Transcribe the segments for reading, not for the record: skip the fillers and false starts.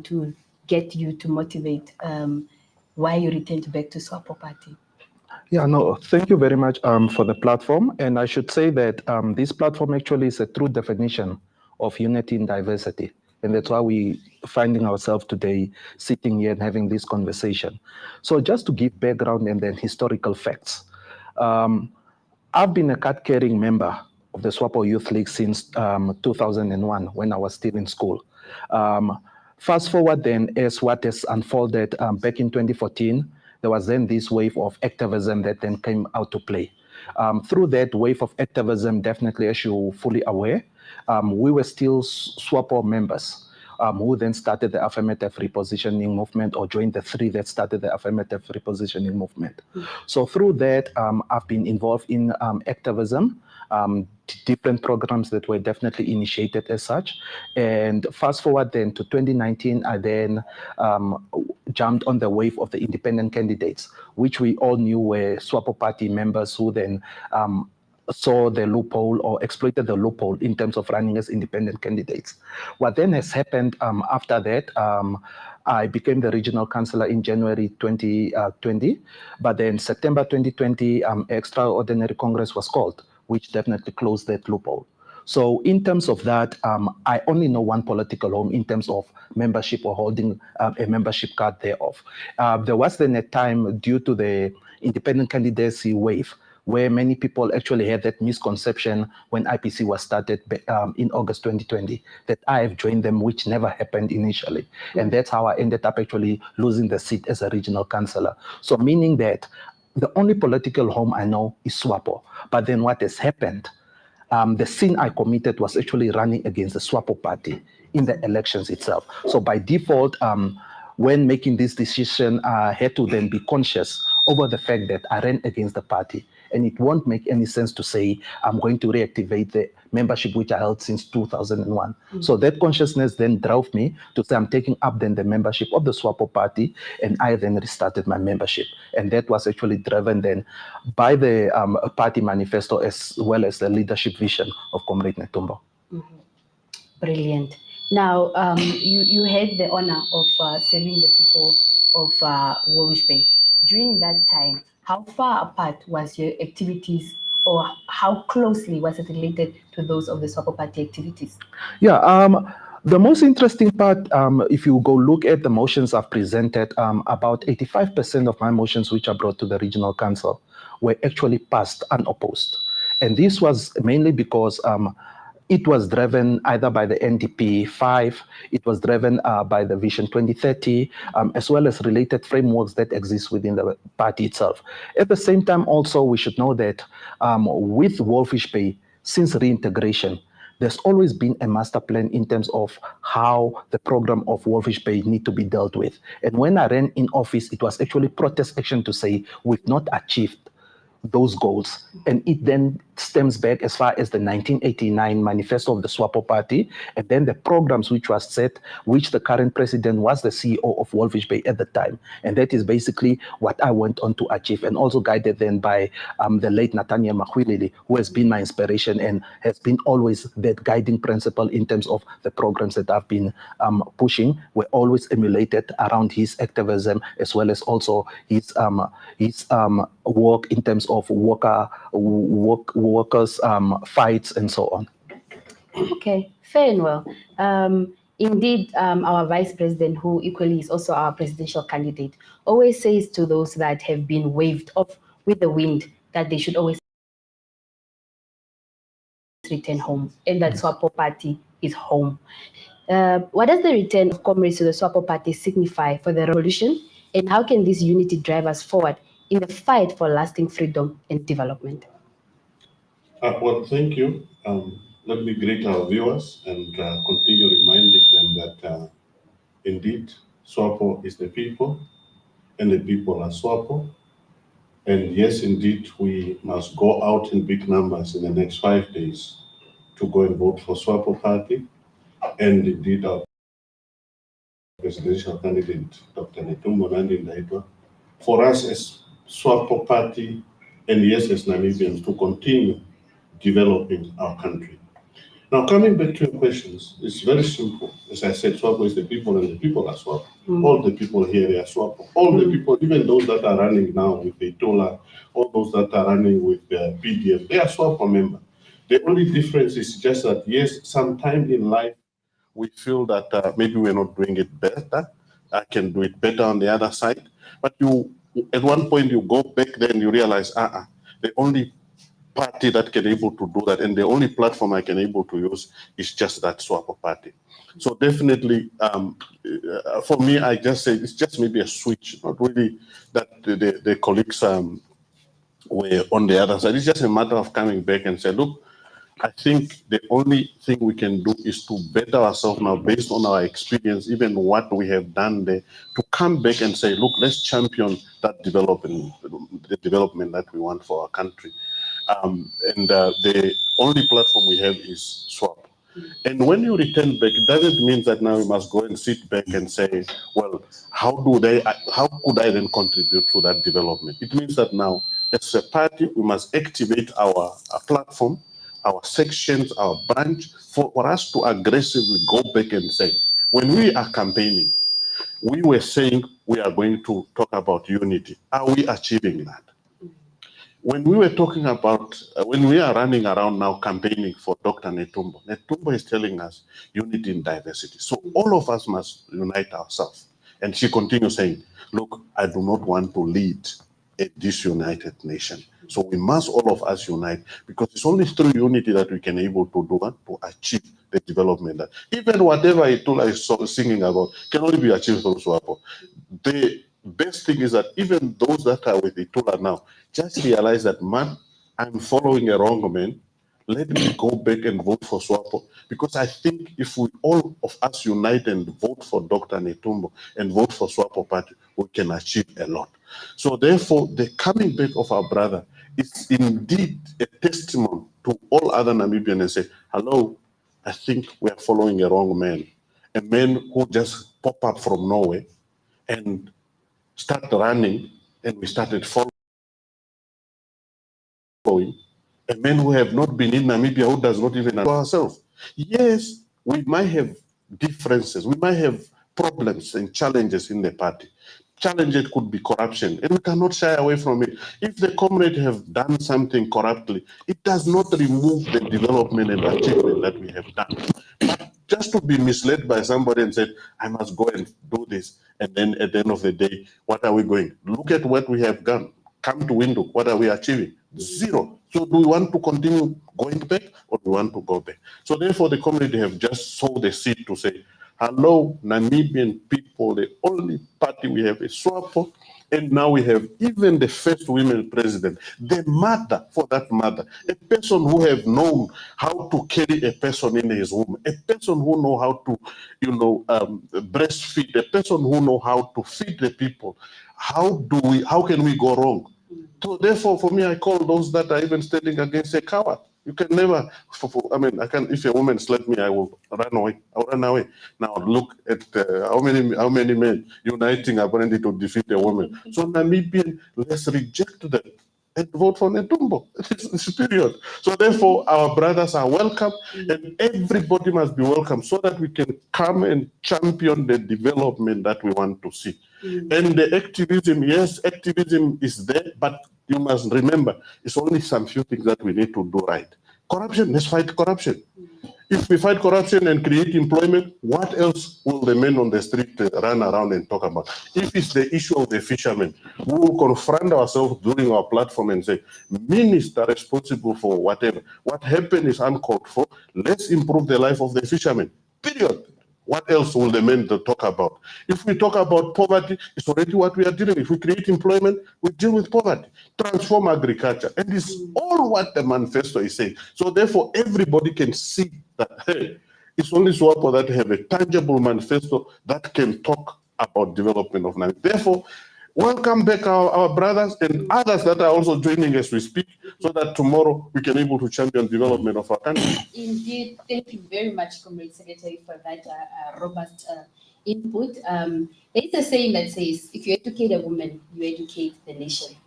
to get you to motivate why you returned back to SWAPO Party? Yeah, no, thank you very much for the platform. And I should say that this platform actually is a true definition of unity in diversity. And that's why we're finding ourselves today sitting here and having this conversation. So just to give background and then historical facts. I've been a card-carrying member of the SWAPO Youth League since 2001 when I was still in school. Fast forward then, as what has unfolded back in 2014, there was then this wave of activism that then came out to play. Through that wave of activism, definitely, as you're fully aware, we were still SWAPO members. Who then started the affirmative repositioning movement or joined the three that started the affirmative repositioning movement. So through that, I've been involved in activism, different programs that were definitely initiated as such. And fast forward then to 2019, I then jumped on the wave of the independent candidates, which we all knew were SWAPO Party members who then saw the loophole or exploited the loophole in terms of running as independent candidates. What then has happened after that, I became the regional councillor in January 2020, but then September 2020, extraordinary Congress was called, which definitely closed that loophole. So in terms of that, I only know one political home in terms of membership or holding a membership card thereof. There was then a time due to the independent candidacy wave where many people actually had that misconception when IPC was started in August 2020, that I have joined them, which never happened initially. And that's how I ended up actually losing the seat as a regional councillor. So meaning that the only political home I know is SWAPO. But then what has happened, the sin I committed was actually running against the SWAPO Party in the elections itself. So by default, when making this decision, I had to then be conscious over the fact that I ran against the party. And it won't make any sense to say I'm going to reactivate the membership which I held since 2001. So that consciousness then drove me to say I'm taking up then the membership of the SWAPO Party, and I then restarted my membership. And that was actually driven then by the party manifesto as well as the leadership vision of Comrade Netumbo. Brilliant. Now, you had the honor of serving the people of Walvis Bay. During that time, how far apart was your activities, or how closely was it related to those of the SWAPO Party activities? Yeah, the most interesting part, if you go look at the motions I've presented, about 85% of my motions which I brought to the regional council were actually passed unopposed. And this was mainly because it was driven either by the NDP 5, it was driven by the Vision 2030, as well as related frameworks that exist within the party itself. At the same time, also, we should know that with Walvis Bay, since reintegration, there's always been a master plan in terms of how the program of Walvis Bay need to be dealt with. And when I ran in office, it was actually protest action to say we've not achieved those goals. And it then stems back as far as the 1989 manifesto of the SWAPO Party, and then the programs which was set, which the current president was the CEO of Walvis Bay at the time. And that is basically what I went on to achieve, and also guided then by the late Nathaniel Makhwilili, who has been my inspiration and has been always that guiding principle in terms of the programs that I've been pushing, were always emulated around his activism, as well as also his work in terms of workers' fights and so on. Okay, fair and well. Indeed, our vice president, who equally is also our presidential candidate, always says to those that have been waved off with the wind that they should always return home, and that SWAPO Party is home. What does the return of comrades to the SWAPO Party signify for the revolution, and how can this unity drive us forward in the fight for lasting freedom and development? Well, thank you. Let me greet our viewers and continue reminding them that indeed SWAPO is the people, and the people are SWAPO. And yes, indeed, we must go out in big numbers in the next 5 days to go and vote for SWAPO Party. And indeed, our presidential candidate, Dr. Netumbo Nandi-Ndaitwah, for us as SWAPO Party, and yes, as Namibians, to continue developing our country. Now, coming back to your questions, it's very simple. As I said, SWAPO is the people and the people are SWAPO. All the people here, they are SWAPO. All the people, even those that are running now with the TOLA, all those that are running with the PDF, they are SWAPO members. The only difference is just that, yes, sometime in life, we feel that maybe we're not doing it better. I can do it better on the other side. But you, at one point, you go back there and you realize, the only party that can able to do that, and the only platform I can able to use is just that SWAPO party. So definitely, for me, I just say it's just maybe a switch, not really that the colleagues were on the other side. It's just a matter of coming back and say, look, I think the only thing we can do is to better ourselves now based on our experience, even what we have done there, to come back and say, look, let's champion that development, the development that we want for our country. The only platform we have is SWAPO. And when you return back, it doesn't mean that now we must go and sit back and say, well, how could I then contribute to that development? It means that now, as a party, we must activate our platform, our sections, our branch, for us to aggressively go back and say, when we are campaigning, we were saying we are going to talk about unity. Are we achieving that? When we were talking about, when we are running around now campaigning for Dr. Netumbo, Netumbo is telling us unity in diversity. So all of us must unite ourselves. And she continues saying, look, I do not want to lead a disunited nation. So we must all of us unite, because it's only through unity that we can able to do that, to achieve the development. That even whatever Itula is singing about can only be achieved through SWAPO. The best thing is that even those that are with Itula now, just realize that, man, I'm following a wrong man. Let me go back and vote for SWAPO, because I think if we all of us unite and vote for Dr. Netumbo and vote for SWAPO party, we can achieve a lot. So therefore, the coming back of our brother is indeed a testimony to all other Namibians and say, hello, I think we are following a wrong man. A man who just popped up from nowhere and started running, and we started following. A man who have not been in Namibia, who does not even know ourselves. Yes, we might have differences, we might have problems and challenges in the party. Challenges could be corruption, and we cannot shy away from it. If the comrade have done something corruptly, it does not remove the development and achievement that we have done. But just to be misled by somebody and said, I must go and do this, and then at the end of the day, what are we going? Look at what we have done. Come to window, what are we achieving? Zero. So do we want to continue going back, or do we want to go back? So therefore, the community have just sowed the seed to say, hello, Namibian people, the only party we have is SWAPO, and now we have even the first women president, the mother, for that mother, a person who have known how to carry a person in his womb, a person who know how to, breastfeed, a person who know how to feed the people. How can we go wrong? So therefore, for me, I call those that are even standing against a coward. You can never, if a woman slapped me, I will run away. I'll run away. Now look at how many men uniting apparently to defeat a woman. So Namibian, let's reject them and vote for Netumbo. It's period. So therefore, our brothers are welcome, and everybody must be welcome, so that we can come and champion the development that we want to see. And the activism, yes, activism is there, but you must remember, it's only some few things that we need to do right. Corruption, let's fight corruption. If we fight corruption and create employment, what else will the men on the street run around and talk about? If it's the issue of the fishermen, we will confront ourselves during our platform and say, minister responsible for whatever. What happened is uncalled for. Let's improve the life of the fishermen, period. What else will the men talk about? If we talk about poverty, it's already what we are dealing with. If we create employment, we deal with poverty. Transform agriculture. And it's all what the manifesto is saying. So therefore, everybody can see that, hey, it's only SWAPO that have a tangible manifesto that can talk about development of Namibia. Therefore, welcome back our brothers and others that are also joining as we speak, so that tomorrow we can able to champion development of our country. Indeed, thank you very much, Comrade Secretary, for that robust input. There's a saying that says, if you educate a woman, you educate the nation.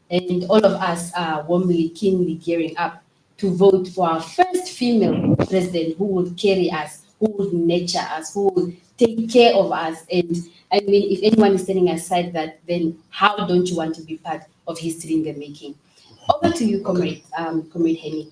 And all of us are warmly, keenly gearing up to vote for our first female president who would carry us, who would nurture us, who would take care of us. And I mean, if anyone is standing aside that, then how don't you want to be part of history in the making? Over to you, Comrade Henny.